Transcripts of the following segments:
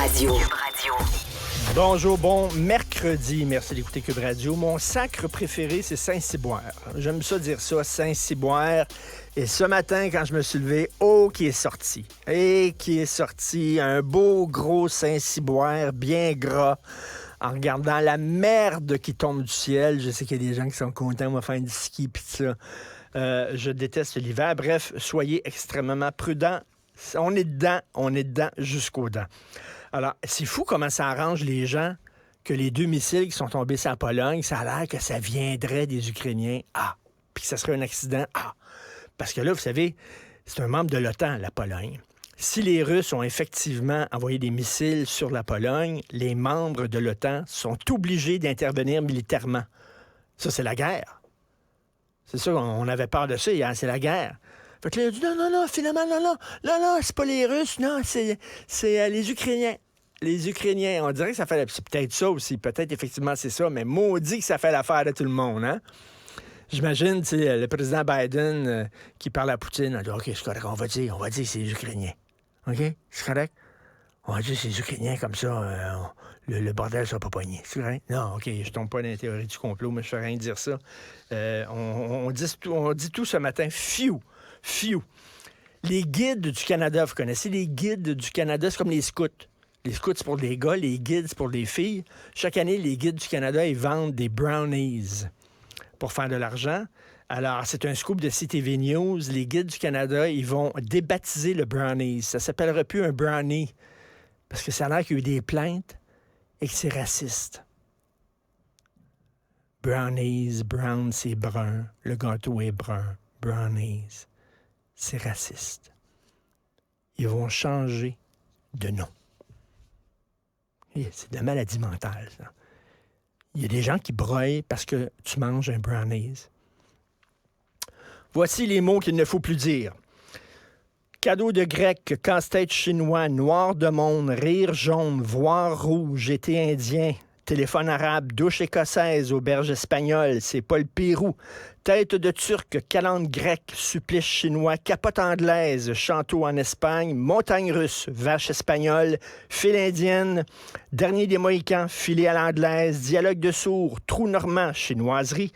Radio. Bonjour, bon mercredi. Merci d'écouter Cube Radio. Mon sacre préféré, c'est Saint-Cyboire. J'aime ça dire ça, Saint-Cyboire. Et ce matin, quand je me suis levé, qui est sorti. Et qui est sorti un beau gros Saint-Cyboire bien gras. En regardant la merde qui tombe du ciel. Je sais qu'il y a des gens qui sont contents, on va faire du ski pis ça. Je déteste l'hiver. Bref, soyez extrêmement prudents. On est dedans jusqu'aux dents. Alors, c'est fou comment ça arrange les gens que les 2 missiles qui sont tombés sur la Pologne, ça a l'air que ça viendrait des Ukrainiens. Puis que ça serait un accident. Parce que là, vous savez, c'est un membre de l'OTAN, la Pologne. Si les Russes ont effectivement envoyé des missiles sur la Pologne, les membres de l'OTAN sont obligés d'intervenir militairement. Ça, c'est la guerre. C'est ça, on avait peur de ça hier, c'est la guerre. Fait que là, il a dit non, finalement, non, c'est pas les Russes, non, c'est les Ukrainiens. Les Ukrainiens, on dirait que ça fait... C'est peut-être ça aussi, peut-être effectivement c'est ça, mais maudit que ça fait l'affaire de tout le monde, hein? J'imagine, tu sais, le président Biden qui parle à Poutine, a dit « OK, c'est correct, on va dire c'est les Ukrainiens. OK? C'est correct? On va dire c'est les Ukrainiens, comme ça, le bordel ne sera pas pogné. C'est correct? Non, OK, je tombe pas dans la théorie du complot, mais je ne fais rien de dire ça. On dit tout ce matin, fiou. Les guides du Canada, vous connaissez les guides du Canada? C'est comme les scouts. Les scouts, c'est pour les gars, les guides, c'est pour les filles. Chaque année, les guides du Canada, ils vendent des brownies pour faire de l'argent. Alors, c'est un scoop de CTV News. Les guides du Canada, ils vont débaptiser le brownies. Ça s'appellerait plus un brownie parce que ça a l'air qu'il y a eu des plaintes et que c'est raciste. Brownies, brown, c'est brun. Le gâteau est brun. Brownies, c'est raciste. Ils vont changer de nom. C'est de la maladie mentale, ça. Il y a des gens qui broient parce que tu manges un brownies. Voici les mots qu'il ne faut plus dire. Cadeau de grec, casse-tête chinois, noir de monde, rire jaune, voir rouge, été indien, téléphone arabe, douche écossaise, auberge espagnole, c'est pas le Pérou. Tête de turc, calandre grecque, supplice chinois, capote anglaise, chanteau en Espagne, montagne russe, vache espagnole, file indienne, dernier des Mohicans, filet à l'anglaise, dialogue de sourds, trou normand, chinoiserie,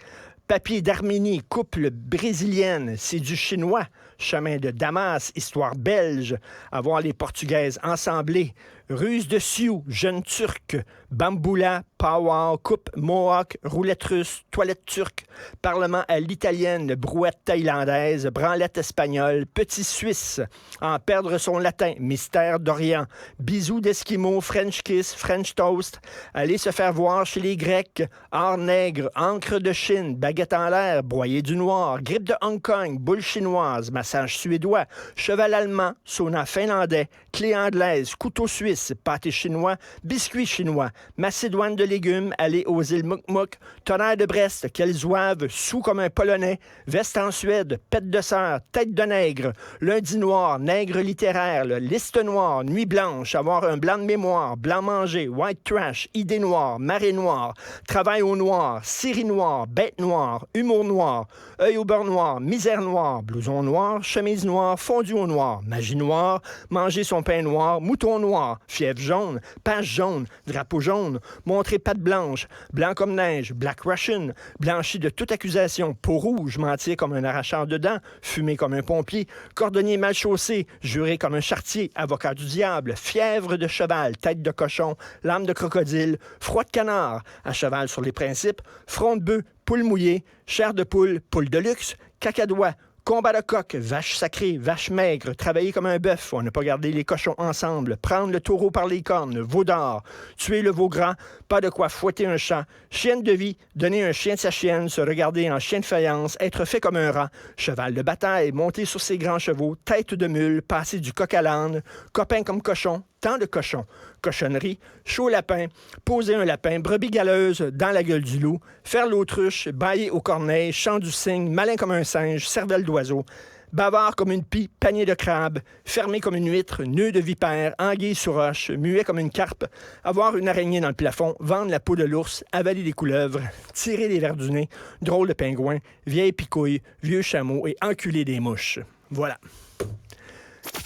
papier d'Arménie, couple brésilienne, c'est du chinois. Chemin de Damas, histoire belge, avoir les Portugaises ensemblées. Ruse de Sioux, jeune turc. Bamboula, powwow, coupe mohawk, roulette russe, toilette turque. Parlement à l'italienne, brouette thaïlandaise, branlette espagnole, petit suisse. En perdre son latin, mystère d'Orient. Bisous d'Esquimaux, French kiss, French toast. Aller se faire voir chez les Grecs. Or nègre, encre de Chine, baguette en l'air, broyer du noir. Grippe de Hong Kong, boule chinoise, massage suédois, cheval allemand, sauna finlandais, clé anglaise, couteau suisse, pâté chinois, biscuit chinois, macédoine de légumes, aller aux îles Mukmuk, tonnerre de Brest, quel zouave, sous comme un Polonais, veste en Suède, pète de sœur, tête de nègre, lundi noir, nègre littéraire, liste noire, nuit blanche, avoir un blanc de mémoire, blanc manger, white trash, idée noire, marée noire, travail au noir, série noire, bête noire, humour noir, œil au beurre noir, misère noire, blouson noir, chemise noire, fondu au noir, magie noire, manger son pain noir, mouton noir, fièvre jaune, page jaune, drapeau jaune, montrer patte blanche, blanc comme neige, black Russian, blanchi de toute accusation, peau rouge, mentir comme un arracheur de dents, fumer comme un pompier, cordonnier mal chaussé, juré comme un charretier, avocat du diable, fièvre de cheval, tête de cochon, lame de crocodile, froid de canard, à cheval sur les principes, front de bœuf, poule mouillée, chair de poule, poule de luxe, cacadois, combat de coq, vache sacrée, vache maigre, travailler comme un bœuf, on n'a pas gardé les cochons ensemble, prendre le taureau par les cornes, veau d'or, tuer le veau grand, pas de quoi fouetter un chat, chienne de vie, donner un chien de sa chienne, se regarder en chien de faïence, être fait comme un rat, cheval de bataille, monter sur ses grands chevaux, tête de mule, passer du coq à l'âne, copain comme cochon, tant de cochons, cochonnerie, chaud lapin, poser un lapin, brebis galeuse dans la gueule du loup, faire l'autruche, bailler aux corneilles, chant du cygne, malin comme un singe, cervelle d'oiseau, bavard comme une pie, panier de crabe, fermé comme une huître, nœud de vipère, anguille sous roche, muet comme une carpe, avoir une araignée dans le plafond, vendre la peau de l'ours, avaler des couleuvres, tirer les vers du nez, drôle de pingouin, vieille picouille, vieux chameau et enculer des mouches. Voilà.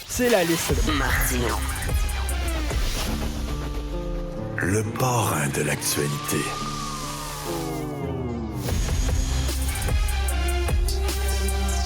C'est la liste de Martino. Le parrain de l'actualité.